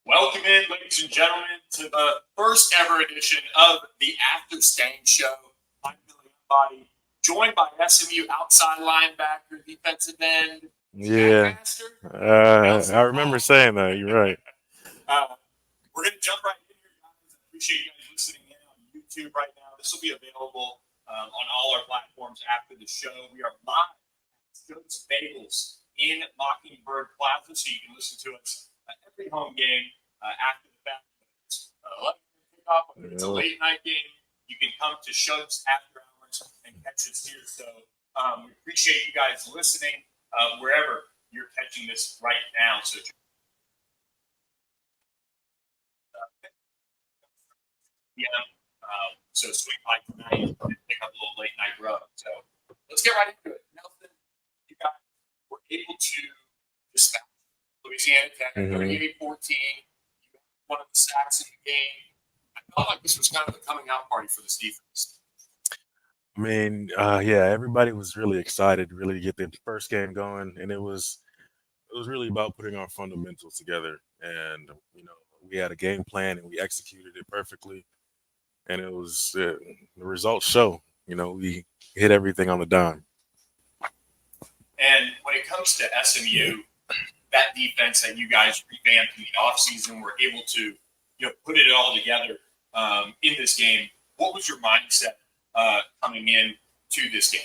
Welcome in, ladies and gentlemen, to the first ever edition of the After Stangs Show. I'm Billy Embody, joined by SMU outside linebacker, defensive end, Yeah, Master. I remember saying that. You're right. We're going to jump right in here, guys. I appreciate you guys listening in on YouTube right now. This will be available on all our platforms after the show. We are live at Joe's Bagels in Mockingbird Plaza, so you can listen to us every home game after the fact. It's 11 kickoff. If it's a late night game, you can come to Shug's after hours and catch us here. So we appreciate you guys listening wherever you're catching this right now. So so swing by tonight and pick up a little late night rub. So let's get right into it. Nelson, you guys were able to dispatch Louisiana Tech 38-14. You got one of the sacks in the game. I felt like this was kind of the coming out party for this defense. I mean, yeah, everybody was really excited, really to get the first game going, and it was really about putting our fundamentals together. And we had a game plan and we executed it perfectly. And it was the results show. We hit everything on the dime. And when it comes to SMU, that defense that you guys revamped in the offseason were able to put it all together in this game. What was your mindset coming in to this game?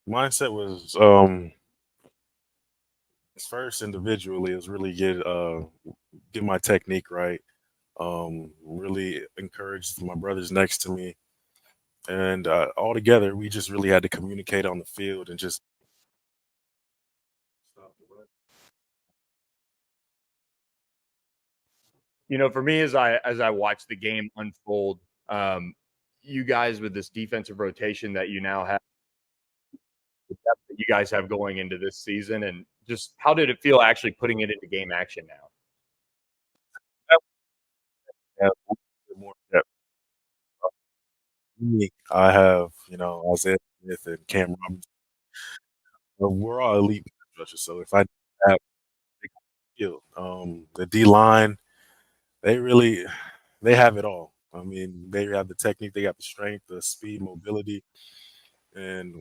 Mindset was first individually is really get my technique right. Really encouraged my brothers next to me, and all together we just really had to communicate on the field and just stop the run. For me, as I watch the game unfold, you guys with this defensive rotation that you now have, the depth that you guys have going into this season, and just how did it feel actually putting it into game action now? Yeah, more depth. I have, Isaiah Smith and Cam Robinson. We're all elite rushers, so if I have skill, the D line, they have it all. I mean, they have the technique, they got the strength, the speed, mobility, and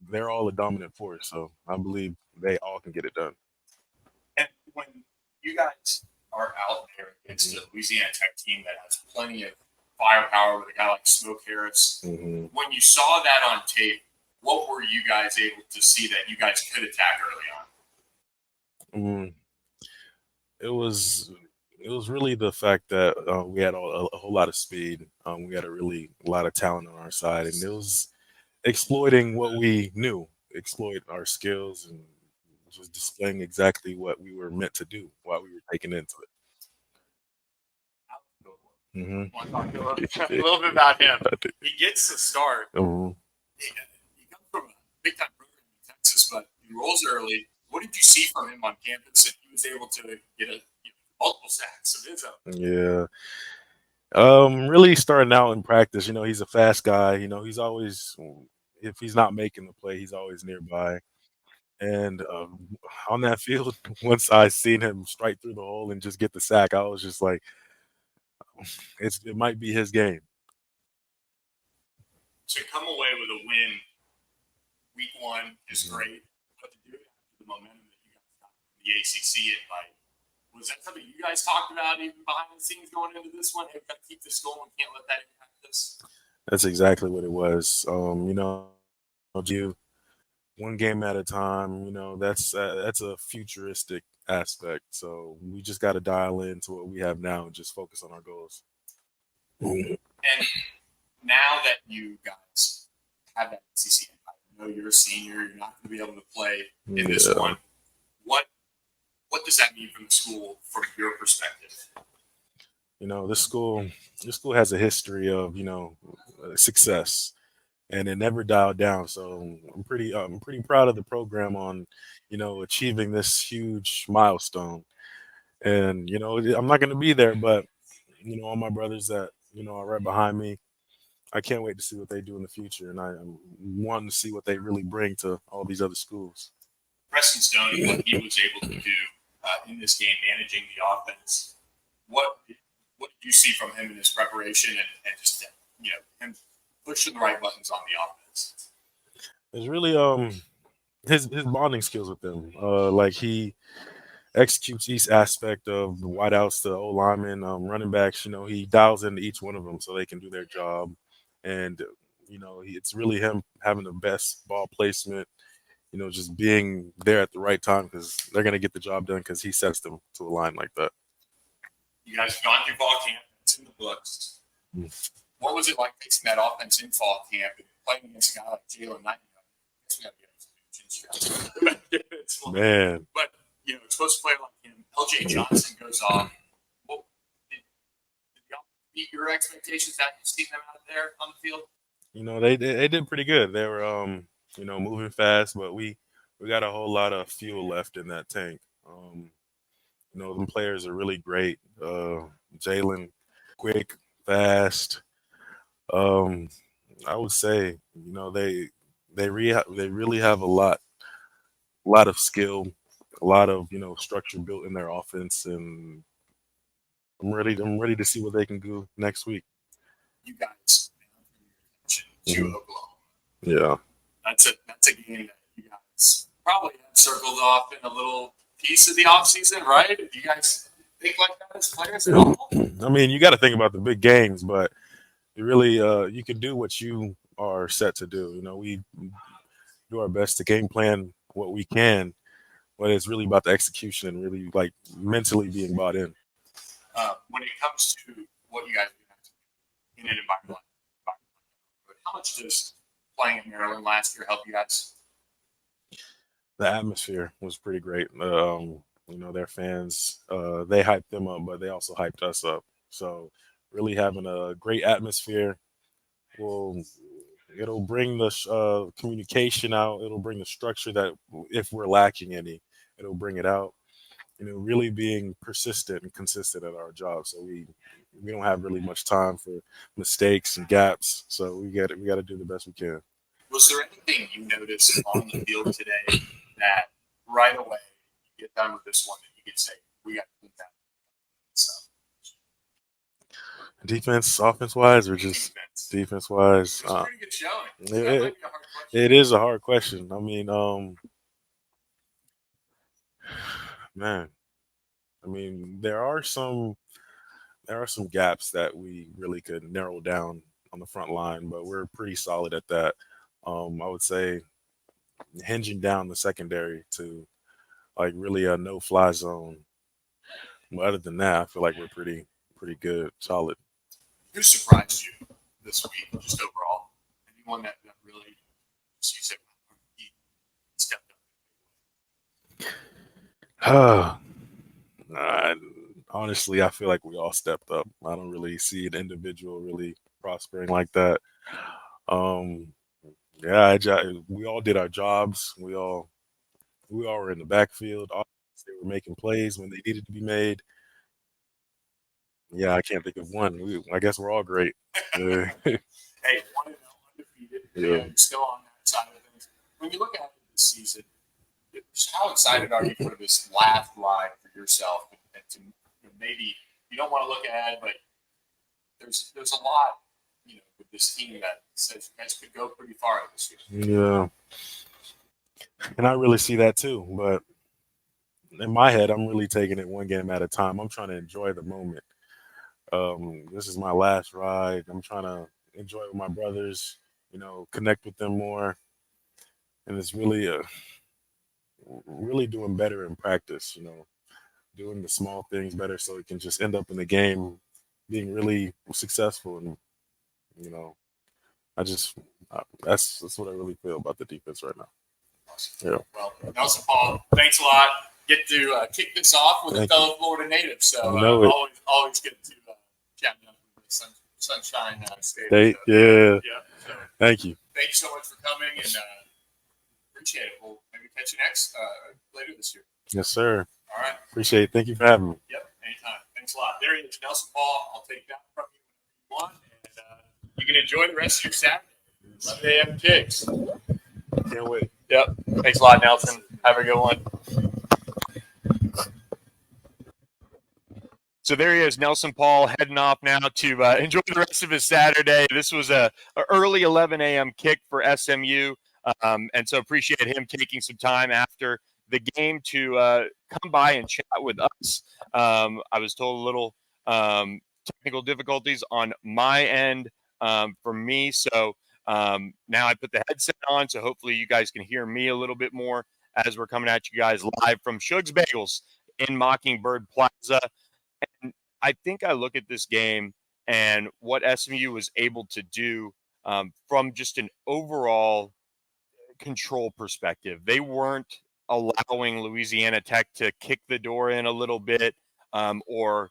they're all a dominant force. So I believe they all can get it done. And when you guys are out there against a Louisiana Tech team that has plenty of firepower with a guy like Smoke Harris, when you saw that on tape, what were you guys able to see that you guys could attack early on? It was really the fact that we had a whole lot of speed. We had a lot of talent on our side, and it was exploiting what we knew, exploit our skills, and just displaying exactly what we were meant to do while we were taking into it. Want to talk a little bit about him? He gets the start. He comes from a big-time program in Texas, but he rolls early. What did you see from him on campus? And he was able to get multiple sacks of his own. Yeah. Really starting out in practice, he's a fast guy. He's always, if he's not making the play, he's always nearby. And on that field, once I seen him strike through the hole and just get the sack, I was just like, it might be his game. To come away with a win week one is great, but to do it after the momentum that you guys got from the ACC invite, was that something you guys talked about even behind the scenes going into this one? Hey, we've got to keep this going. We can't let that impact us. That's exactly what it was. One game at a time. That's a futuristic aspect. So we just got to dial into what we have now and just focus on our goals. And now that you guys have that ACC invite, I know you're a senior. You're not going to be able to play in this one. What does that mean for the school from your perspective? This school has a history of success, and it never dialed down. So I'm pretty proud of the program on achieving this huge milestone. And I'm not going to be there, but all my brothers that are right behind me, I can't wait to see what they do in the future, and I'm wanting to see what they really bring to all these other schools. Preston Stone and what he was able to do in this game, managing the offense. What did you see from him in his preparation and just him pushing the right buttons on the offense? It's really his bonding skills with them. Like he executes each aspect of the wideouts, the O linemen, running backs. He dials into each one of them so they can do their job. And it's really him having the best ball placement. Just being there at the right time because they're going to get the job done because he sets them to a line like that. You guys have gone through fall camp. It's in the books. What was it like facing that offense in fall camp and playing against a guy like Jalen Knight? Man. But, it's supposed to play like him. LJ Johnson goes off. Did y'all meet your expectations that you've seen them out there on the field? They did pretty good. They were, moving fast, but we got a whole lot of fuel left in that tank. Them players are really great. Jalen, quick, fast. I would say, they really have a lot of skill, a lot of structure built in their offense, and I'm ready to see what they can do next week. You guys to Oklahoma. Yeah, that's a game that you guys probably have circled off in a little piece of the offseason, right? Do you guys think like that as players at all? I mean, you got to think about the big games, but you really you can do what you are set to do. We do our best to game plan what we can, but it's really about the execution and really like mentally being bought in. When it comes to what you guys do in an environment like how much does playing in Maryland last year help you guys? The atmosphere was pretty great. Their fans, they hyped them up, but they also hyped us up. So really having a great atmosphere it'll bring the communication out. It'll bring the structure that if we're lacking any, it'll bring it out. Really being persistent and consistent at our job. So we don't have really much time for mistakes and gaps. So we got to do the best we can. Was there anything you noticed on the field today that right away you get done with this one that you could say we got to do that? So defense, offense-wise, or just defense-wise? It's a pretty good showing. It is a hard question. I mean, man, there are some gaps that we really could narrow down on the front line, but we're pretty solid at that. I would say hinging down the secondary to like really a no-fly zone. But other than that, I feel like we're pretty good, solid. Who surprised you this week, just overall? Anyone that really you said he stepped up? Honestly, I feel like we all stepped up. I don't really see an individual really prospering like that. We all did our jobs. We all were in the backfield. They were making plays when they needed to be made. Yeah, I can't think of one. I guess we're all great. Hey, 1-0 undefeated. Yeah. You're still on that side of things. When you look at this season, how excited are you for this last ride for yourself? And to maybe you don't want to look ahead, but there's a lot, with this team that says you guys could go pretty far this year. Yeah, and I really see that too. But in my head, I'm really taking it one game at a time. I'm trying to enjoy the moment. This is my last ride. I'm trying to enjoy it with my brothers, connect with them more. And it's really really doing better in practice, doing the small things better so it can just end up in the game being really successful. And, that's what I really feel about the defense right now. Awesome. Yeah. Well, Nelson Paul, thanks a lot. Get to kick this off with a fellow Florida native. So always good to chat down with the Sunshine State. Yeah. So, thank you. Thank you so much for coming, and appreciate it. We'll maybe catch you later this year. Yes, sir. All right. Appreciate it. Thank you for having me. Yep, anytime. Thanks a lot. There he is, Nelson Paul. I'll take that from you when you want, and you can enjoy the rest of your Saturday. 11 a.m. kicks. Can't wait. Yep. Thanks a lot, Nelson. Have a good one. So there he is, Nelson Paul, heading off now to enjoy the rest of his Saturday. This was a early 11 a.m. kick for SMU, and so appreciate him taking some time after the game to come by and chat with us. I was told a little technical difficulties on my end for me, so now I put the headset on, so hopefully you guys can hear me a little bit more as we're coming at you guys live from Shug's Bagels in Mockingbird Plaza. And I think I look at this game and what SMU was able to do from just an overall control perspective. They weren't allowing Louisiana Tech to kick the door in a little bit or,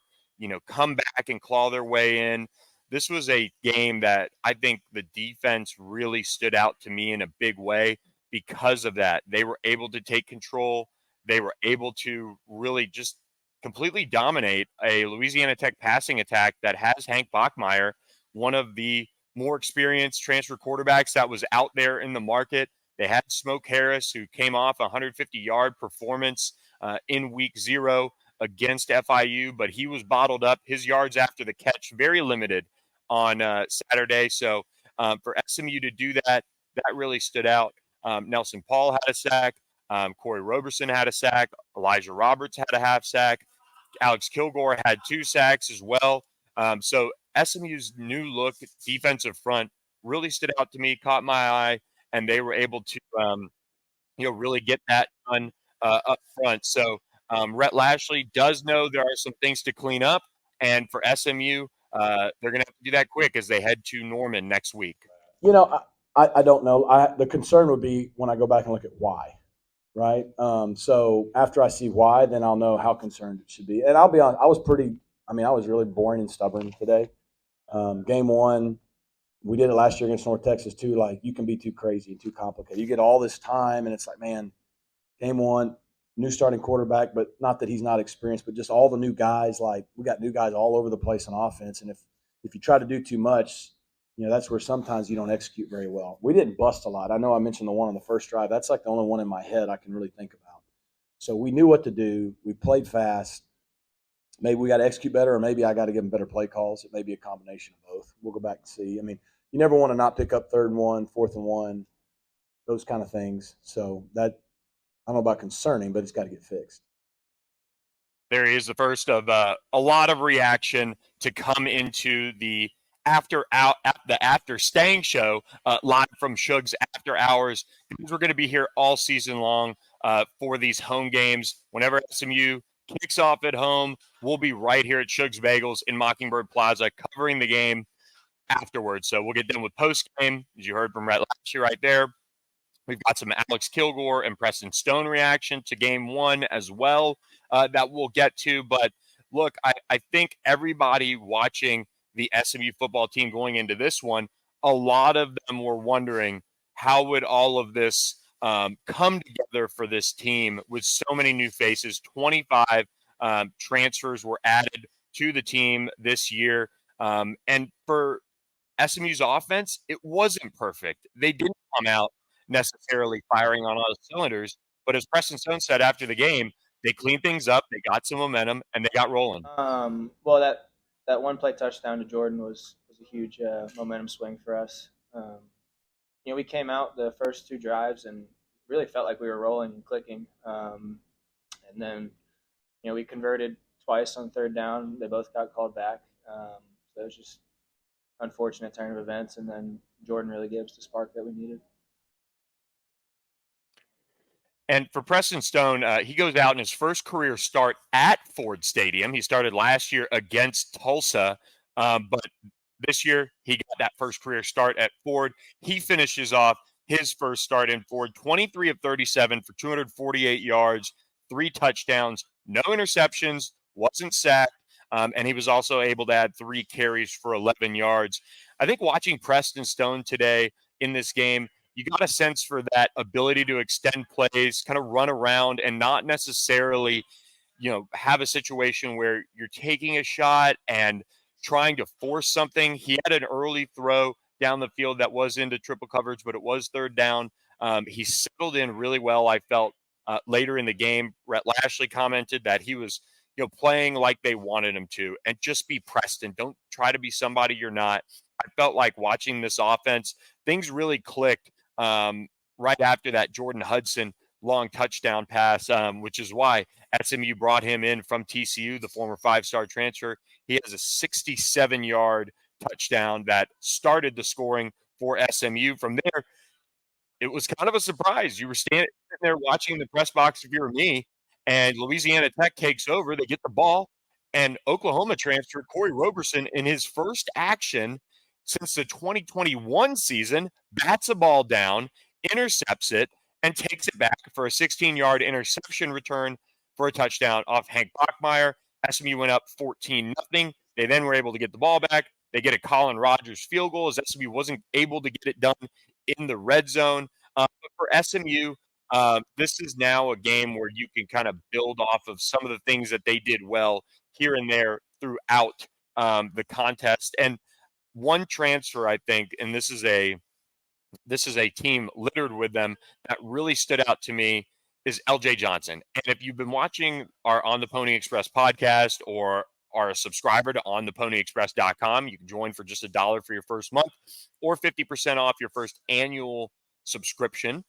come back and claw their way in. This was a game that I think the defense really stood out to me in a big way because of that. They were able to take control. They were able to really just completely dominate a Louisiana Tech passing attack that has Hank Bachmeier, one of the more experienced transfer quarterbacks that was out there in the market. They had Smoke Harris, who came off a 150-yard performance in week 0 against FIU, but he was bottled up. His yards after the catch, very limited on Saturday. So for SMU to do that, that really stood out. Nelson Paul had a sack. Corey Roberson had a sack. Elijah Roberts had a half sack. Alex Kilgore had 2 sacks as well. So SMU's new look defensive front really stood out to me, caught my eye, and they were able to, really get that done up front. So Rhett Lashley does know there are some things to clean up, and for SMU, they're going to have to do that quick as they head to Norman next week. I don't know. The concern would be when I go back and look at why. Right. So after I see why, then I'll know how concerned it should be. And I'll be honest, I was really boring and stubborn today. Game 1, we did it last year against North Texas too. Like, you can be too crazy and too complicated. You get all this time and it's like, man, game 1, new starting quarterback, but not that he's not experienced, but just all the new guys. Like, we got new guys all over the place on offense. And if you try to do too much, that's where sometimes you don't execute very well. We didn't bust a lot. I know I mentioned the one on the first drive. That's like the only one in my head I can really think about. So we knew what to do. We played fast. Maybe we got to execute better, or maybe I got to give them better play calls. It may be a combination of both. We'll go back and see. I mean, you never want to not pick up 3rd and 1, 4th and 1, those kind of things. So that, I don't know about concerning, but it's got to get fixed. There he is, the first of a lot of reaction to come into the After Stangs Show live from Shug's After Hours. We're going to be here all season long for these home games. Whenever SMU kicks off at home, we'll be right here at Shug's Bagels in Mockingbird Plaza covering the game afterwards. So we'll get done with postgame, as you heard from Rhett last year right there. We've got some Alex Kilgore and Preston Stone reaction to game 1 as well that we'll get to. But look, I think everybody watching the SMU football team going into this one, a lot of them were wondering how would all of this come together for this team with so many new faces. 25 transfers were added to the team this year. And for SMU's offense, it wasn't perfect. They didn't come out necessarily firing on all cylinders, but as Preston Stone said after the game, they cleaned things up, they got some momentum, and they got rolling. Well, that one play touchdown to Jordan was a huge momentum swing for us. We came out the first 2 drives and really felt like we were rolling and clicking. And then, we converted twice on 3rd down. They both got called back. So it was just unfortunate turn of events, and then Jordan really gave us the spark that we needed. And for Preston Stone, he goes out in his first career start at Ford Stadium. He started last year against Tulsa, but this year he got that first career start at Ford. He finishes off his first start in Ford, 23 of 37 for 248 yards, 3 touchdowns, no interceptions, wasn't sacked, and he was also able to add 3 carries for 11 yards. I think watching Preston Stone today in this game, you got a sense for that ability to extend plays, kind of run around and not necessarily, have a situation where you're taking a shot and trying to force something. He had an early throw down the field that was into triple coverage, but it was 3rd down. He settled in really well, I felt, later in the game. Rhett Lashley commented that he was, playing like they wanted him to, and just be Preston. Don't try to be somebody you're not. I felt like watching this offense, things really clicked right after that Jordan Hudson long touchdown pass, which is why SMU brought him in from TCU, the former 5-star transfer. He has a 67-yard touchdown that started the scoring for SMU. From there, it was kind of a surprise. You were standing there watching the press box if you were me, and Louisiana Tech takes over. They get the ball, and Oklahoma transfer Corey Roberson, in his first action since the 2021 season, bats a ball down, intercepts it, and takes it back for a 16-yard interception return for a touchdown off Hank Bachmeyer. SMU went up 14-0. They then were able to get the ball back. They get a Colin Rogers field goal as SMU wasn't able to get it done in the red zone. But for SMU, this is now a game where you can kind of build off of some of the things that they did well here and there throughout the contest. And one transfer, I think, and this is a team littered with them that really stood out to me, is LJ Johnson. And if you've been watching our On the Pony Express podcast or are a subscriber to ontheponyexpress.com, you can join for just $1 for your first month or 50% off your first annual subscription.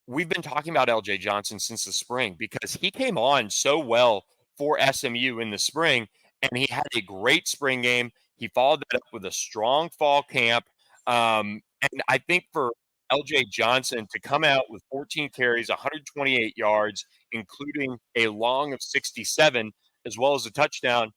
We've been talking about LJ Johnson since the spring because he came on so well for SMU in the spring, and he had a great spring game. He followed that up with a strong fall camp. And I think for LJ Johnson to come out with 14 carries, 128 yards, including a long of 67, as well as a touchdown,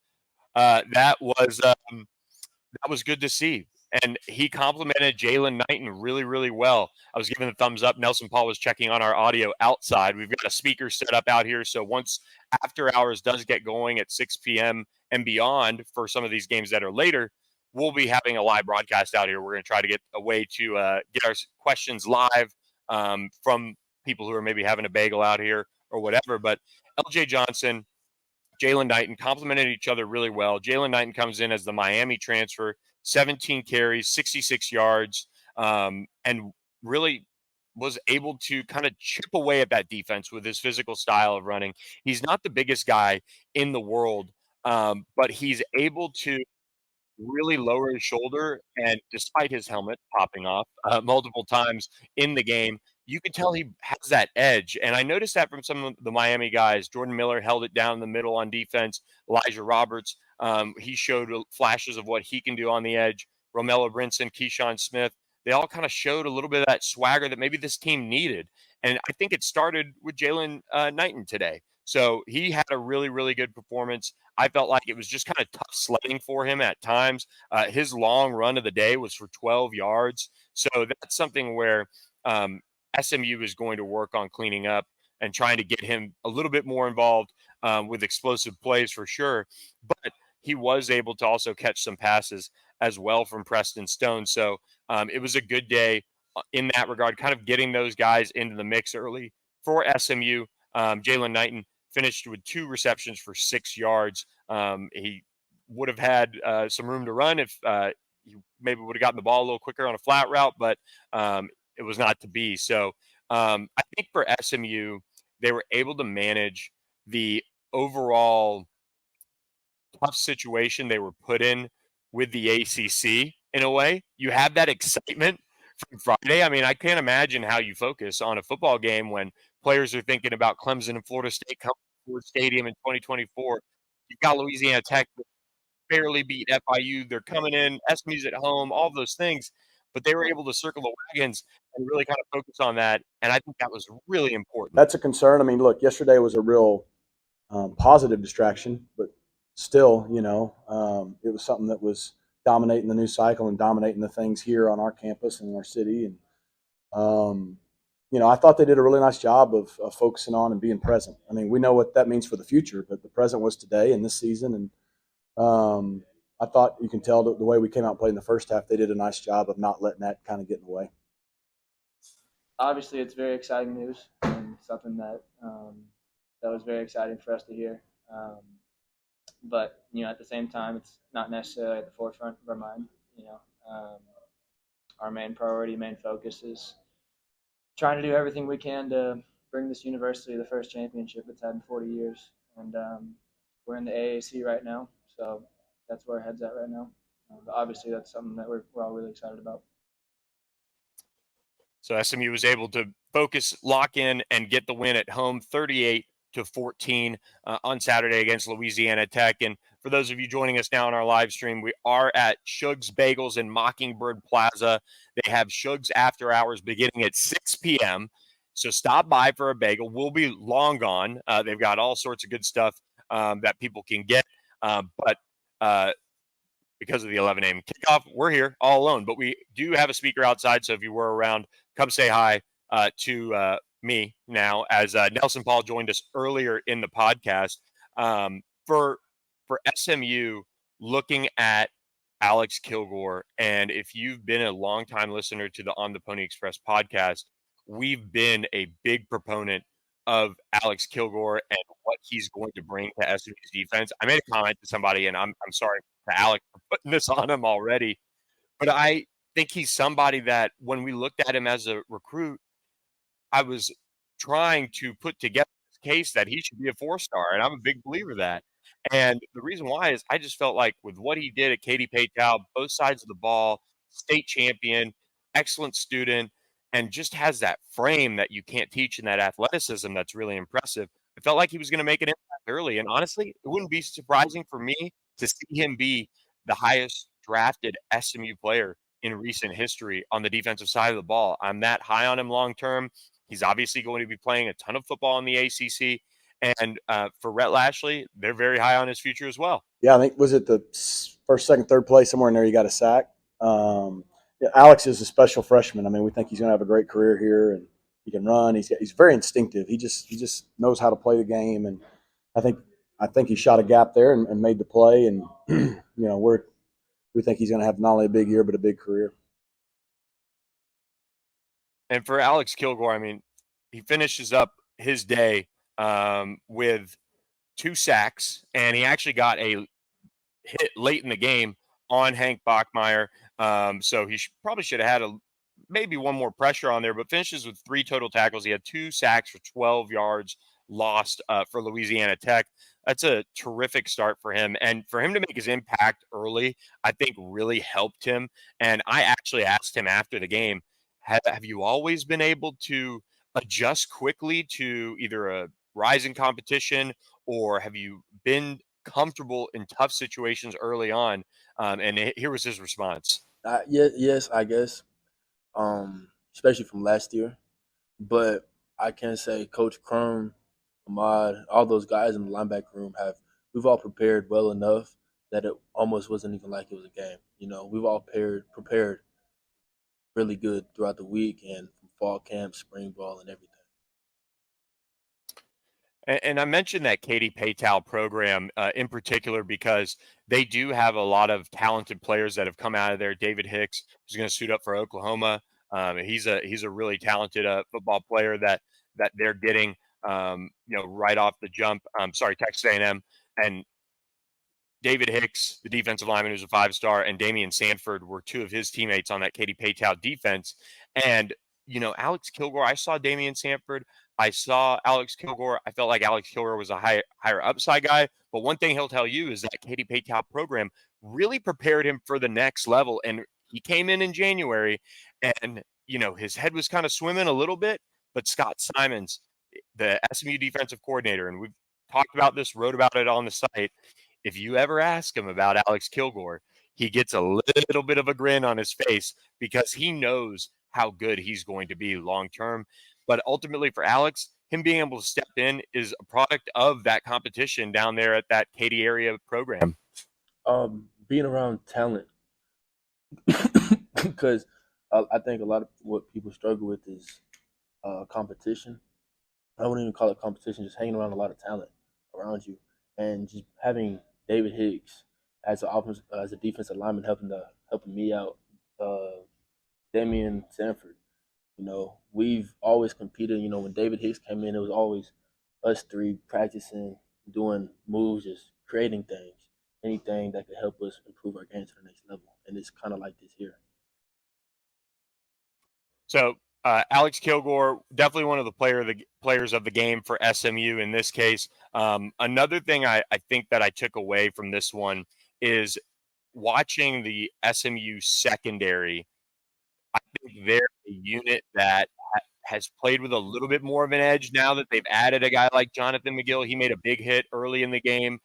that was good to see. And he complimented Jalen Knighton really, really well. I was giving the thumbs up. Nelson Paul was checking on our audio outside. We've got a speaker set up out here. So once after hours does get going at 6 p.m. and beyond for some of these games that are later, we'll be having a live broadcast out here. We're going to try to get a way to get our questions live from people who are maybe having a bagel out here or whatever. But LJ Johnson, Jalen Knighton complimented each other really well. Jalen Knighton comes in as the Miami transfer, 17 carries, 66 yards, and really was able to kind of chip away at that defense with his physical style of running. He's not the biggest guy in the world, but he's able to really lower his shoulder, and despite his helmet popping off multiple times in the game, you can tell he has that edge. And I noticed that from some of the Miami guys. Jordan Miller held it down in the middle on defense. Elijah Roberts, he showed flashes of what he can do on the edge. Romello Brinson, Keyshawn Smith, they all kind of showed a little bit of that swagger that maybe this team needed. And I think it started with Jalen Knighton today. So he had a really, really good performance. I felt like it was just kind of tough sledding for him at times. His long run of the day was for 12 yards. So that's something where SMU is going to work on cleaning up and trying to get him a little bit more involved with explosive plays for sure. But he was able to also catch some passes as well from Preston Stone. So it was a good day in that regard, kind of getting those guys into the mix early for SMU. Jalen Knighton finished with 2 receptions for 6 yards. He would have had some room to run if he maybe would have gotten the ball a little quicker on a flat route, but it was not to be. So I think for SMU, they were able to manage the overall tough situation they were put in with the ACC in a way. You have that excitement from Friday. I mean, I can't imagine how you focus on a football game when players are thinking about Clemson and Florida State coming to Ford Stadium in 2024. You've got Louisiana Tech barely beat FIU. They're coming in. SMU's at home. All those things, but they were able to circle the wagons and really kind of focus on that. And I think that was really important. That's a concern. I mean, look, yesterday was a real positive distraction, but still, it was something that was dominating the news cycle and dominating the things here on our campus and in our city. And I thought they did a really nice job of focusing on and being present. I mean, we know what that means for the future, but the present was today and this season. And I thought you can tell the way we came out and played in the first half, they did a nice job of not letting that kind of get in the way. Obviously, it's very exciting news and something that that was very exciting for us to hear. But at the same time, it's not necessarily at the forefront of our mind. Our main priority, main focus is trying to do everything we can to bring this university the first championship it's had in 40 years. And we're in the AAC right now, so that's where our head's at right now. But obviously, that's something that we're all really excited about. So SMU was able to focus, lock in, and get the win at home, 38-14 on Saturday against Louisiana Tech. And for those of you joining us now on our live stream, we are at Shug's Bagels in Mockingbird Plaza. They have Shug's after hours beginning at 6 p.m. So stop by for a bagel. We'll be long gone. They've got all sorts of good stuff that people can get. But because of the 11 a.m. kickoff, we're here all alone. But we do have a speaker outside, so if you were around, come say hi to me now, as Nelson Paul joined us earlier in the podcast. For SMU, looking at Alex Kilgore, and if you've been a longtime listener to the On the Pony Express podcast, we've been a big proponent of Alex Kilgore and what he's going to bring to SMU's defense. I made a comment to somebody, and I'm sorry to Alex for putting this on him already, but I think he's somebody that when we looked at him as a recruit, I was trying to put together this case that he should be a 4-star, and I'm a big believer of that. And the reason why is I just felt like with what he did at Katy Paytow, both sides of the ball, state champion, excellent student, and just has that frame that you can't teach and that athleticism that's really impressive. I felt like he was going to make an impact early. And honestly, it wouldn't be surprising for me to see him be the highest drafted SMU player in recent history on the defensive side of the ball. I'm that high on him long term. He's obviously going to be playing a ton of football in the ACC. And for Rhett Lashley, they're very high on his future as well. Yeah, I think was it the first, second, third play somewhere in there? He got a sack. Yeah, Alex is a special freshman. I mean, we think he's going to have a great career here, and he can run. He's very instinctive. He just knows how to play the game, and I think he shot a gap there and made the play. And you know, we think he's going to have not only a big year but a big career. And for Alex Kilgore, I mean, he finishes up his day with 2 sacks, and he actually got a hit late in the game on Hank Bachmeier. So he probably should have had maybe one more pressure on there, but finishes with 3 total tackles. He had 2 sacks for 12 yards lost for Louisiana Tech. That's a terrific start for him. And for him to make his impact early, I think really helped him. And I actually asked him after the game, have you always been able to adjust quickly to either a rising competition, or have you been comfortable in tough situations early on? And here was his response. Yes, I guess, especially from last year. But I can say Coach Crum, Ahmad, all those guys in the linebacker room we've all prepared well enough that it almost wasn't even like it was a game. You know, we've all prepared really good throughout the week and from fall camp, spring ball, and everything. And I mentioned that Katy Paytow program in particular because they do have a lot of talented players that have come out of there. David Hicks, who's going to suit up for Oklahoma. He's a really talented football player that they're getting right off the jump. Texas A&M. And David Hicks, the defensive lineman who's a 5-star, and Damian Sanford were 2 of his teammates on that Katy Paytow defense. And, Alex Kilgore, I saw Damian Sanford. I saw Alex Kilgore. I felt like Alex Kilgore was a higher upside guy. But one thing he'll tell you is that Katy Paytow program really prepared him for the next level. And he came in January and, his head was kind of swimming a little bit. But Scott Simons, the SMU defensive coordinator, and we've talked about this, wrote about it on the site. If you ever ask him about Alex Kilgore, he gets a little bit of a grin on his face because he knows how good he's going to be long term. But ultimately for Alex, him being able to step in is a product of that competition down there at that Katy area program. Being around talent, because I think a lot of what people struggle with is competition. I wouldn't even call it competition, just hanging around a lot of talent around you and just having David Hicks as a defensive lineman helping me out. Damian Sanford, we've always competed. When David Hicks came in, it was always us 3 practicing, doing moves, just creating things, anything that could help us improve our game to the next level. And it's kind of like this here. So Alex Kilgore, definitely one of the players of the game for SMU in this case. Another thing I think that I took away from this one is watching the SMU secondary. I think they're a unit that has played with a little bit more of an edge now that they've added a guy like Jonathan McGill. He made a big hit early in the game.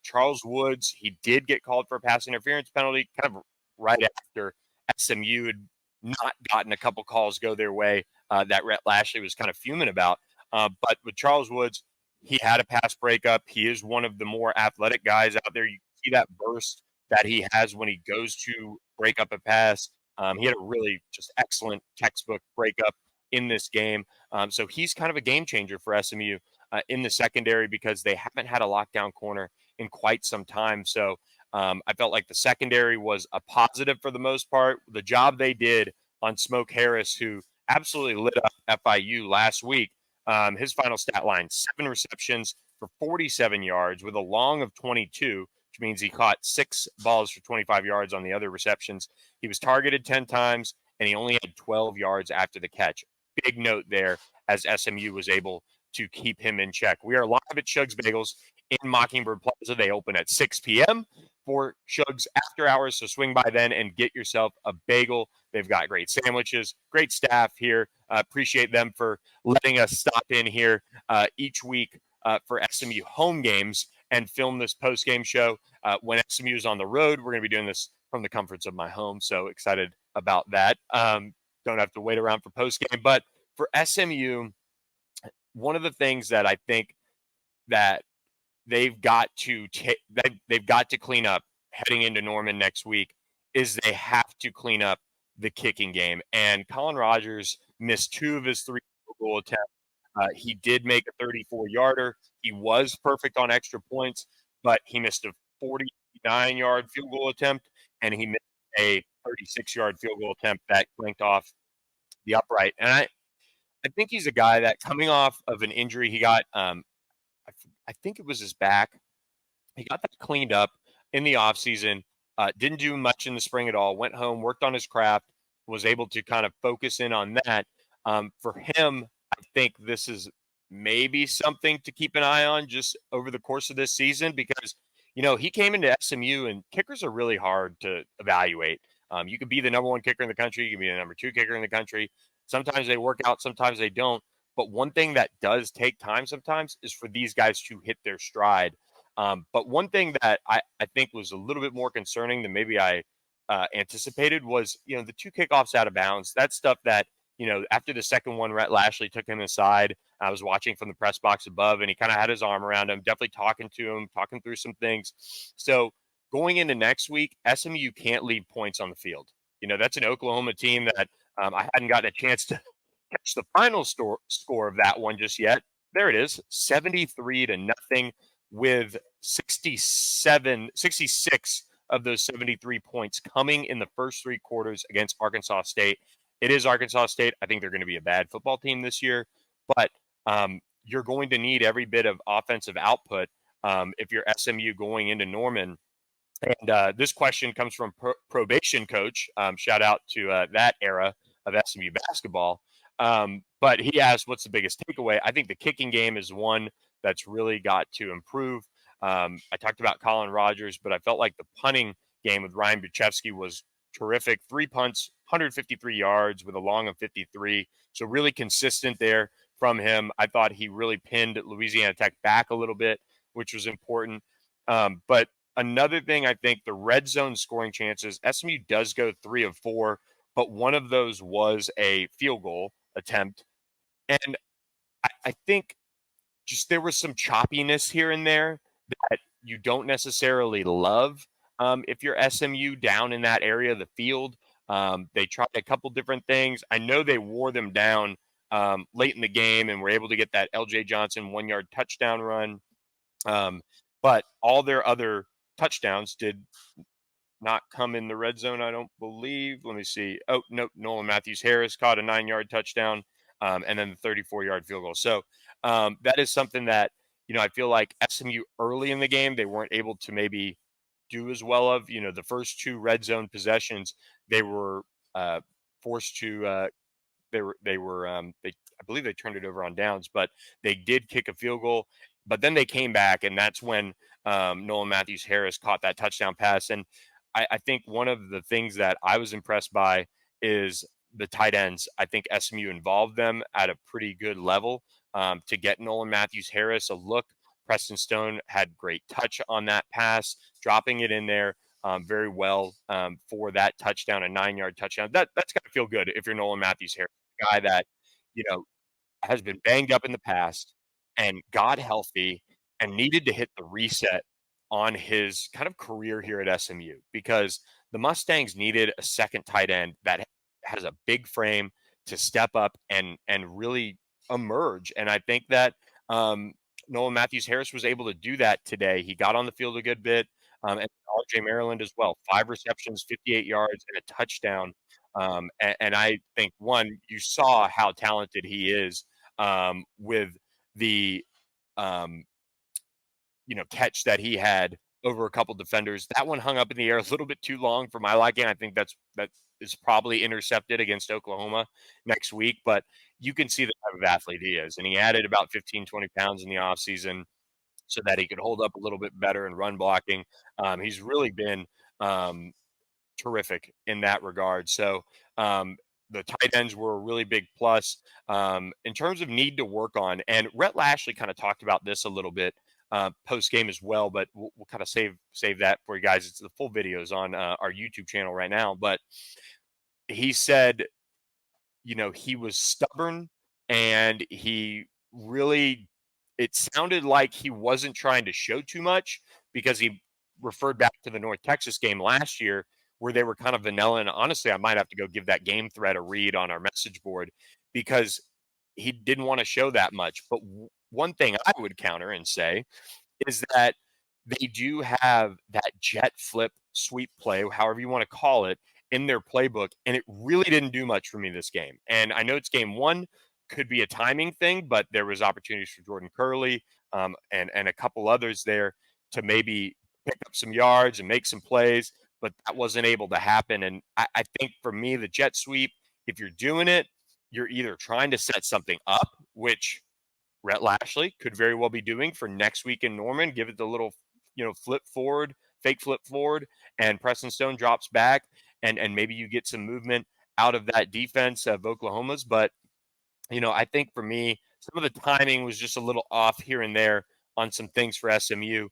Charles Woods, he did get called for a pass interference penalty kind of right after SMU had not gotten a couple calls go their way that Rhett Lashley was kind of fuming about. But with Charles Woods, he had a pass breakup. He is one of the more athletic guys out there. You see that burst that he has when he goes to break up a pass. He had a really just excellent textbook breakup in this game. So he's kind of a game changer for SMU in the secondary because they haven't had a lockdown corner in quite some time. So I felt like the secondary was a positive for the most part. The job they did on Smoke Harris, who absolutely lit up FIU last week, his final stat line, 7 receptions for 47 yards with a long of 22, which means he caught 6 balls for 25 yards on the other receptions. He was targeted 10 times, and he only had 12 yards after the catch. Big note there as SMU was able to keep him in check. We are live at Shug's Bagels in Mockingbird Plaza. They open at 6 p.m. for Shug's after hours, so swing by then and get yourself a bagel. They've got great sandwiches, great staff here. Appreciate them for letting us stop in here each week for SMU home games and film this post-game show. When SMU is on the road, we're going to be doing this from the comforts of my home, so excited about that. Don't have to wait around for post-game. But for SMU, one of the things that I think that they've got to clean up heading into Norman next week is they have to clean up the kicking game. And Colin Rogers missed 2 of his 3 field goal attempts. He did make a 34-yarder. He was perfect on extra points, but he missed a 49-yard field goal attempt, and he missed a 36-yard field goal attempt that clanked off the upright. And I think he's a guy that coming off of an injury he got, I think it was his back. He got that cleaned up in the offseason, didn't do much in the spring at all, went home, worked on his craft, was able to kind of focus in on that. For him, I think this is maybe something to keep an eye on just over the course of this season because, he came into SMU and kickers are really hard to evaluate. You could be the number 1 kicker in the country. You can be the number 2 kicker in the country. Sometimes they work out, sometimes they don't. But one thing that does take time sometimes is for these guys to hit their stride. But one thing that I think was a little bit more concerning than maybe I anticipated was, the 2 kickoffs out of bounds. That's stuff that, after the second one, Rhett Lashley took him aside. I was watching from the press box above, and he kind of had his arm around him, definitely talking to him, talking through some things. So going into next week, SMU can't leave points on the field. That's an Oklahoma team that I hadn't gotten a chance to catch the final score of that one just yet. There it is, 73-0 with 66 of those 73 points coming in the first 3 quarters against Arkansas State. It is Arkansas State. I think they're going to be a bad football team this year, but you're going to need every bit of offensive output if you're SMU going into Norman. And this question comes from probation coach. Shout out to that era of SMU basketball. But he asked, what's the biggest takeaway? I think the kicking game is one that's really got to improve. I talked about Colin Rogers, but I felt like the punting game with Ryan Buchevsky was terrific. 3 punts, 153 yards with a long of 53. So really consistent there from him. I thought he really pinned Louisiana Tech back a little bit, which was important. But another thing, I think the red zone scoring chances, SMU does go 3 of 4, but one of those was a field goal attempt. And I think just there was some choppiness here and there that you don't necessarily love if you're SMU down in that area of the field. They tried a couple different things. I know they wore them down late in the game and were able to get that LJ Johnson 1-yard touchdown run. But all their other touchdowns did not come in the red zone, I don't believe. Let me see. Oh, no, Nolan Matthews-Harris caught a 9-yard touchdown and then the 34-yard field goal. So that is something that, I feel like SMU early in the game, they weren't able to maybe do as well of. The first 2 red zone possessions, they were forced to I believe they turned it over on downs, but they did kick a field goal. But then they came back, and that's when Nolan Matthews Harris caught that touchdown pass. And I think one of the things that I was impressed by is the tight ends. I think SMU involved them at a pretty good level to get Nolan Matthews Harris a look. Preston Stone had great touch on that pass, dropping it in there very well for that touchdown, a 9-yard touchdown. That's got to feel good if you're Nolan Matthews Harris, a guy that, has been banged up in the past and got healthy and needed to hit the reset on his kind of career here at SMU, because the Mustangs needed a second tight end that has a big frame to step up and really emerge. And I think that Nolan Matthews Harris was able to do that today. He got on the field a good bit, and RJ Maryland as well. 5 receptions, 58 yards, and a touchdown. And I think, one, you saw how talented he is with the catch that he had over a couple defenders. That one hung up in the air a little bit too long for my liking. I think that is probably intercepted against Oklahoma next week, but you can see the type of athlete he is. And he added about 15, 20 pounds in the offseason so that he could hold up a little bit better in run blocking. He's really been terrific in that regard. So the tight ends were a really big plus in terms of need to work on. And Rhett Lashley kind of talked about this a little bit post game as well, but we'll kind of save that for you guys. It's the full videos on our YouTube channel right now. But he said, he was stubborn, and he really, it sounded like he wasn't trying to show too much, because he referred back to the North Texas game last year where they were kind of vanilla. And honestly, I might have to go give that game thread a read on our message board, because he didn't want to show that much. But one thing I would counter and say is that they do have that jet flip sweep play, however you want to call it, in their playbook. And it really didn't do much for me this game. And I know it's game one, could be a timing thing, but there was opportunities for Jordan Curley and a couple others there to maybe pick up some yards and make some plays, but that wasn't able to happen. And I think for me, the jet sweep, if you're doing it, you're either trying to set something up, which Rhett Lashley could very well be doing for next week in Norman, give it the little, fake flip forward, and Preston Stone drops back, and maybe you get some movement out of that defense of Oklahoma's. But, I think for me, some of the timing was just a little off here and there on some things for SMU,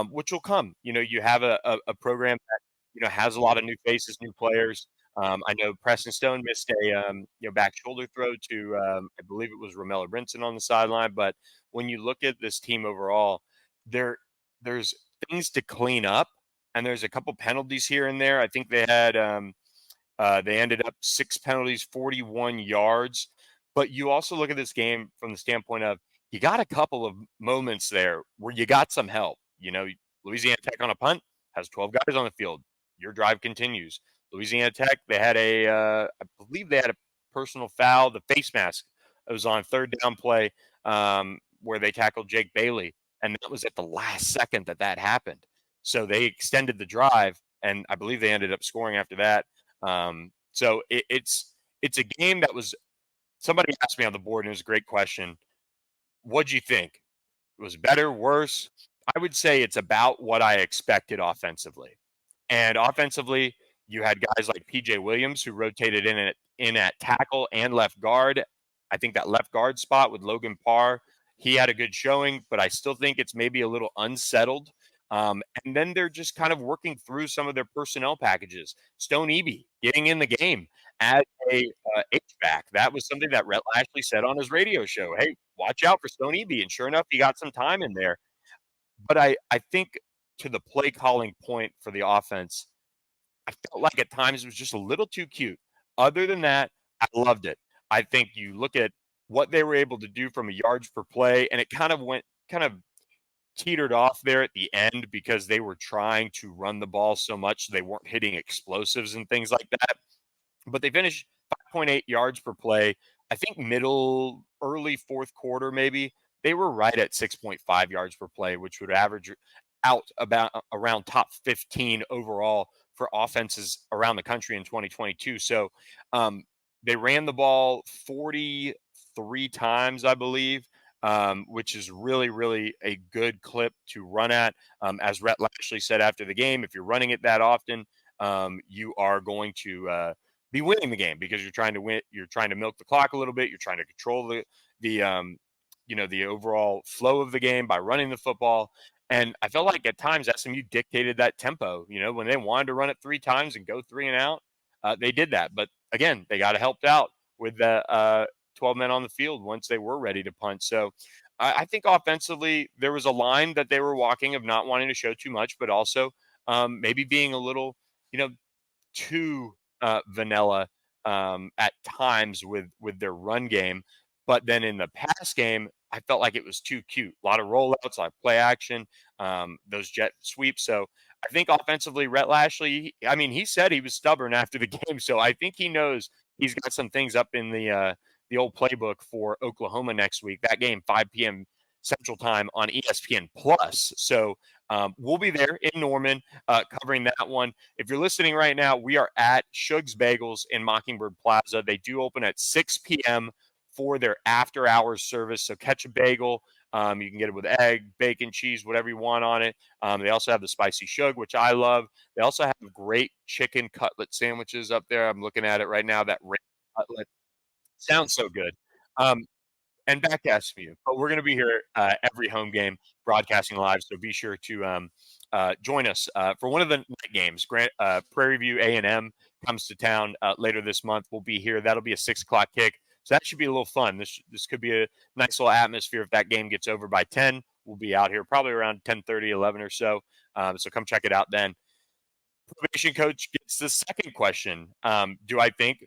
which will come. You have a program that, has a lot of new faces, new players. I know Preston Stone missed a back shoulder throw to I believe it was Romello Brinson on the sideline. But when you look at this team overall, there's things to clean up, and there's a couple penalties here and there. I think they had they ended up 6 penalties, 41 yards. But you also look at this game from the standpoint of, you got a couple of moments there where you got some help. Louisiana Tech on a punt has 12 guys on the field. Your drive continues. Louisiana Tech, they had I believe they had a personal foul, the face mask. It was on third down play where they tackled Jake Bailey, and that was at the last second that happened. So they extended the drive, and I believe they ended up scoring after that. So it's a game that was. Somebody asked me on the board, and it was a great question. What'd you think? It was better, worse? I would say it's about what I expected offensively. And offensively, you had guys like PJ Williams, who rotated in at tackle and left guard. I think that left guard spot with Logan Parr, he had a good showing, but I still think it's maybe a little unsettled. And then they're just kind of working through some of their personnel packages. Stone Eby getting in the game as a H-back. That was something that Rhett Lashley said on his radio show. Hey, watch out for Stone Eby. And sure enough, he got some time in there. But I think to the play calling point for the offense, I felt like at times it was just a little too cute. Other than that, I loved it. I think you look at what they were able to do from a yards per play, and it kind of teetered off there at the end because they were trying to run the ball so much they weren't hitting explosives and things like that. But they finished 5.8 yards per play. I think early fourth quarter maybe, they were right at 6.5 yards per play, which would average out around top 15 overall for offenses around the country in 2022. So They ran the ball 43 times, I believe, which is really, really a good clip to run at. As Rhett Lashley said after the game, if you're running it that often, you are going to be winning the game because you're trying to win. You're trying to milk the clock a little bit. You're trying to control the overall flow of the game by running the football. And I felt like at times SMU dictated that tempo. When they wanted to run it 3 times and go 3 and out, they did that. But again, they got helped out with the 12 men on the field once they were ready to punt. So I think offensively there was a line that they were walking of not wanting to show too much, but also maybe being a little, too vanilla at times with their run game. But then in the pass game, I felt like it was too cute. A lot of rollouts, a lot of play action, those jet sweeps. So I think offensively, Rhett Lashley, he said he was stubborn after the game. So I think he knows he's got some things up in the old playbook for Oklahoma next week. That game, 5 p.m. Central Time on ESPN Plus. So we'll be there in Norman covering that one. If you're listening right now, we are at Shug's Bagels in Mockingbird Plaza. They do open at 6 p.m. for their after-hours service. So catch a bagel. You can get it with egg, bacon, cheese, whatever you want on it. They also have the spicy shug, which I love. They also have great chicken cutlet sandwiches up there. I'm looking at it right now. That red cutlet sounds so good. And back to SMU. But we're going to be here every home game broadcasting live, so be sure to join us for one of the night games. Prairie View A&M comes to town later this month. We'll be here. That'll be a 6 o'clock kick. So that should be a little fun. This could be a nice little atmosphere if that game gets over by 10. We'll be out here probably around 10:30, 11 or so. So come check it out then. Probation coach gets the second question. Do I think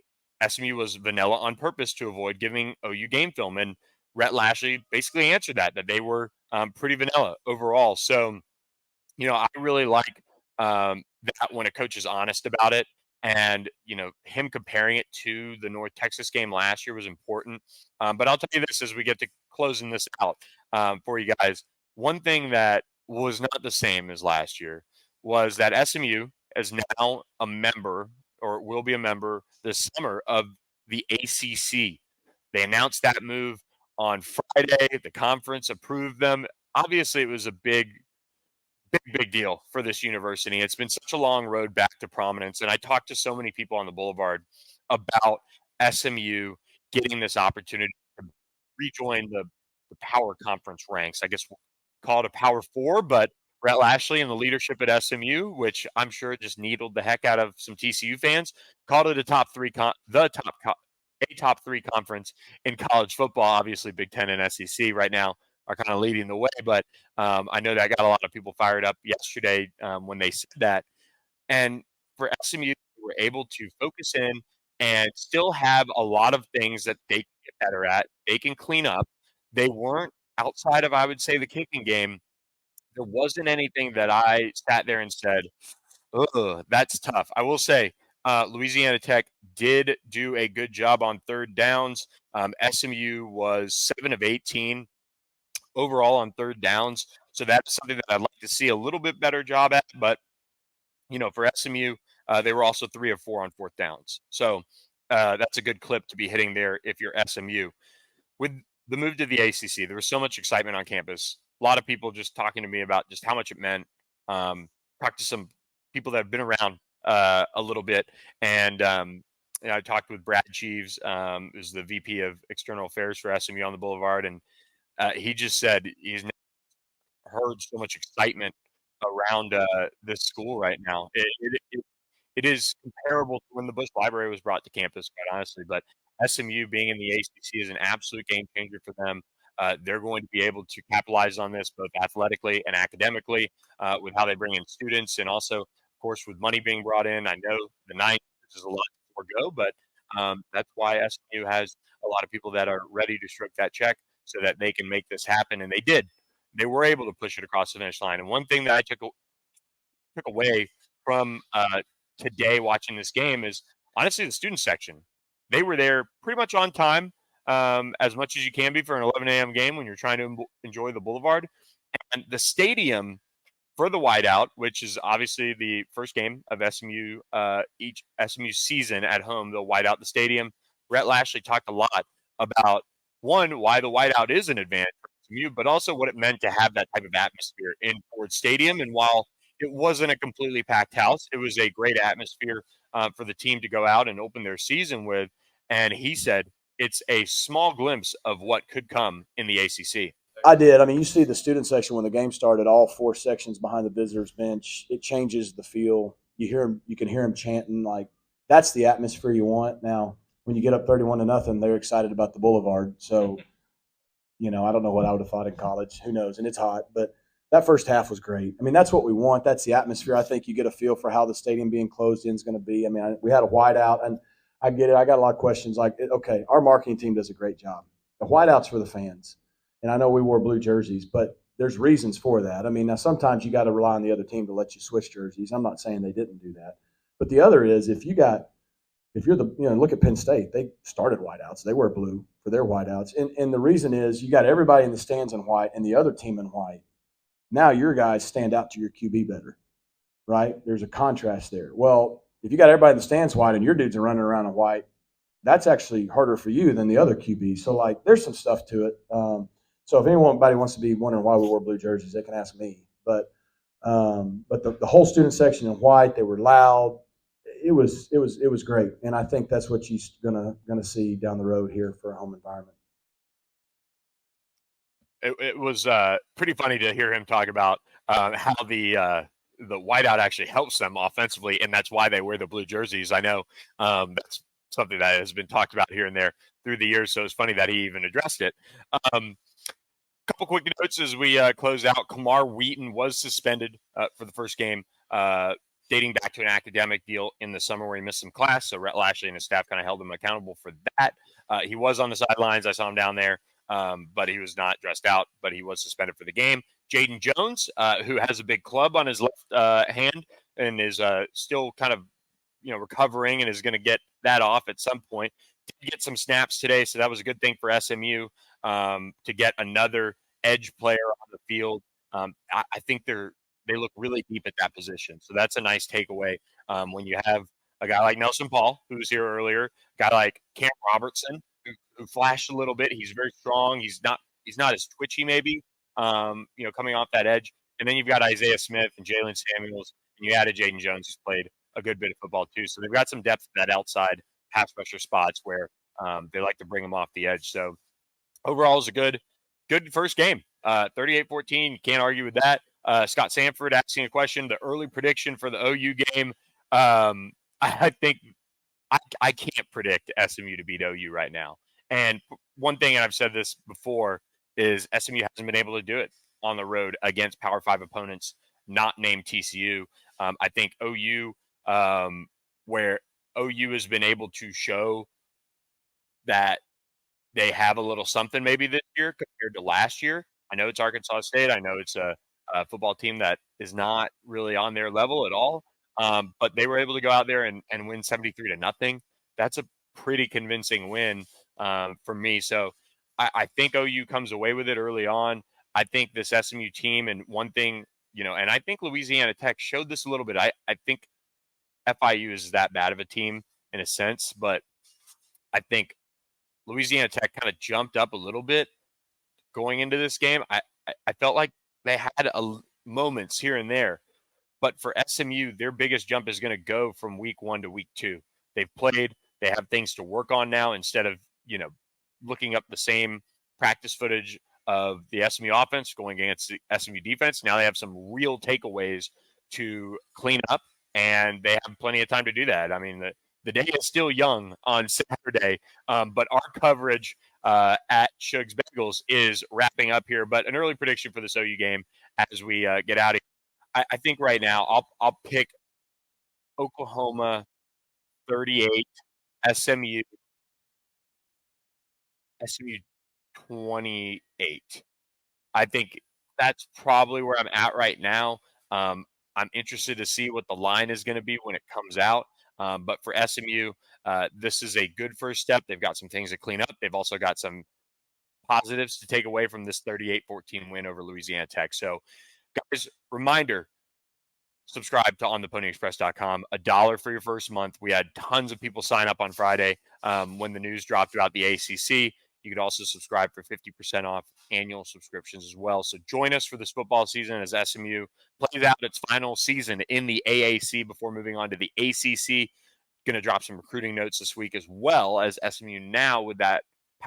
SMU was vanilla on purpose to avoid giving OU game film? And Rhett Lashley basically answered that they were pretty vanilla overall. So, I really like that when a coach is honest about it. And, him comparing it to the North Texas game last year was important. But I'll tell you this as we get to closing this out for you guys. One thing that was not the same as last year was that SMU is now a member, or will be a member this summer, of the ACC. They announced that move on Friday. The conference approved them. Obviously, it was a big deal for this university. It's been such a long road back to prominence. And I talked to so many people on the Boulevard about SMU getting this opportunity to rejoin the power conference ranks. I guess we'll call it a power 4, but Rhett Lashley and the leadership at SMU, which I'm sure just needled the heck out of some TCU fans, called it a top 3 conference in college football. Obviously, Big Ten and SEC right now are kind of leading the way, but I know that got a lot of people fired up yesterday when they said that. And for SMU, they were able to focus in and still have a lot of things that they can get better at. They can clean up. They weren't outside of, I would say, the kicking game. There wasn't anything that I sat there and said, "Ugh, that's tough." I will say, Louisiana Tech did do a good job on third downs. SMU was 7 of 18 overall on third downs. So that's something that I'd like to see a little bit better job at. But, for SMU, they were also 3 of 4 on fourth downs. So that's a good clip to be hitting there if you're SMU. With the move to the ACC, there was so much excitement on campus. A lot of people just talking to me about just how much it meant. Talked to some people that have been around a little bit. And I talked with Brad Cheeves, who's the VP of External Affairs for SMU on the Boulevard. And he just said he's never heard so much excitement around this school right now. It is comparable to when the Bush Library was brought to campus, quite honestly. But SMU being in the ACC is an absolute game changer for them. They're going to be able to capitalize on this both athletically and academically with how they bring in students, and also, of course, with money being brought in. I know the 9 years is a lot to forego, but that's why SMU has a lot of people that are ready to stroke that check so that they can make this happen. And they did. They were able to push it across the finish line. And one thing that I took away from today watching this game is honestly the student section. They were there pretty much on time, as much as you can be for an 11 a.m. game when you're trying to enjoy the Boulevard. And the stadium for the whiteout, which is obviously the first game of SMU season at home, they'll white out the stadium. Rhett Lashley talked a lot about, one, why the whiteout is an advantage for SMU, but also what it meant to have that type of atmosphere in Ford Stadium. And while it wasn't a completely packed house, it was a great atmosphere for the team to go out and open their season with. And he said it's a small glimpse of what could come in the ACC. I did. I mean, you see the student section when the game started, all 4 sections behind the visitors bench. It changes the feel. You can hear them chanting. Like, that's the atmosphere you want. Now, when you get up 31-0, they're excited about the Boulevard. So, I don't know what I would have thought in college. Who knows? And it's hot, but that first half was great. I mean, that's what we want. That's the atmosphere. I think you get a feel for how the stadium being closed in is going to be. I mean, we had a whiteout, and I get it. I got a lot of questions. Like, okay, our marketing team does a great job. The whiteout's for the fans. And I know we wore blue jerseys, but there's reasons for that. I mean, now sometimes you got to rely on the other team to let you switch jerseys. I'm not saying they didn't do that. But the other is if you're look at Penn State, they started whiteouts. They wear blue for their whiteouts. And the reason is you got everybody in the stands in white and the other team in white. Now your guys stand out to your QB better, right? There's a contrast there. Well, if you got everybody in the stands white and your dudes are running around in white, that's actually harder for you than the other QB. So, like, there's some stuff to it. So if anybody wants to be wondering why we wore blue jerseys, they can ask me. But the whole student section in white, they were loud. It was great, and I think that's what you're gonna see down the road here for a home environment. It was pretty funny to hear him talk about how the whiteout actually helps them offensively, and that's why they wear the blue jerseys. I know that's something that has been talked about here and there through the years, so it's funny that he even addressed it. Couple quick notes as we close out. Kamar Wheaton was suspended for the first game, dating back to an academic deal in the summer where he missed some class. So Rhett Lashley and his staff kind of held him accountable for that. He was on the sidelines. I saw him down there, but he was not dressed out, but he was suspended for the game. Jaden Jones, who has a big club on his left hand and is still kind of recovering and is going to get that off at some point. Did get some snaps today, so that was a good thing for SMU to get another edge player on the field. I think they look really deep at that position, so that's a nice takeaway when you have a guy like Nelson Paul, who was here earlier, a guy like Cam Robertson, who flashed a little bit. He's very strong. He's not as twitchy, maybe, coming off that edge. And then you've got Isaiah Smith and Jalen Samuels, and you added Jaden Jones, who's played a good bit of football too. So they've got some depth in that outside pass rusher spots where they like to bring them off the edge. So overall, it's a good first game. 38-14, you can't argue with that. Scott Sanford asking a question, the early prediction for the OU game. I think I can't predict SMU to beat OU right now. And one thing, and I've said this before, is SMU hasn't been able to do it on the road against Power 5 opponents not named TCU. I think OU, where OU has been able to show that they have a little something maybe this year compared to last year. I know it's Arkansas State. I know it's a football team that is not really on their level at all. But they were able to go out there and win 73-0. That's a pretty convincing win for me. So I think OU comes away with it early on. I think this SMU team, and one thing, and I think Louisiana Tech showed this a little bit. I think FIU is that bad of a team in a sense, but I think Louisiana Tech kind of jumped up a little bit going into this game. I felt like they had moments here and there, but for SMU, their biggest jump is going to go from week 1 to week 2. They've played, they have things to work on now instead of, looking up the same practice footage of the SMU offense going against the SMU defense. Now they have some real takeaways to clean up, and they have plenty of time to do that. I mean, the day is still young on Saturday, but our coverage at Shug's Bagels is wrapping up here. But an early prediction for this OU game as we get out of here. I think right now I'll pick Oklahoma 38, SMU 28. I think that's probably where I'm at right now. I'm interested to see what the line is going to be when it comes out. But for SMU, this is a good first step. They've got some things to clean up. They've also got some positives to take away from this 38-14 win over Louisiana Tech. So, guys, reminder, subscribe to ontheponyexpress.com. $1 for your first month. We had tons of people sign up on Friday when the news dropped about the ACC. You could also subscribe for 50% off annual subscriptions as well. So join us for this football season as SMU plays out its final season in the AAC before moving on to the ACC. Going to drop some recruiting notes this week, as well as SMU now with that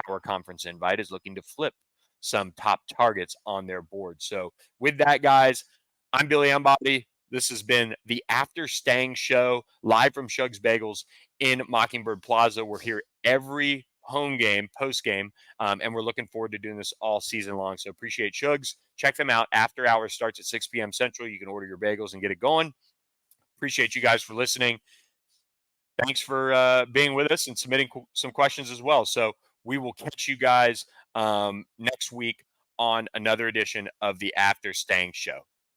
Power Conference invite is looking to flip some top targets on their board. So with that, guys, I'm Billy Embody. This has been the After Stangs Show, live from Shug's Bagels in Mockingbird Plaza. We're here every home game, post game, and we're looking forward to doing this all season long. So appreciate Shugs. Check them out. After hours starts at 6 p.m. Central. You can order your bagels and get it going. Appreciate you guys for listening. Thanks for being with us and submitting some questions as well. So we will catch you guys next week on another edition of the After Stangs Show.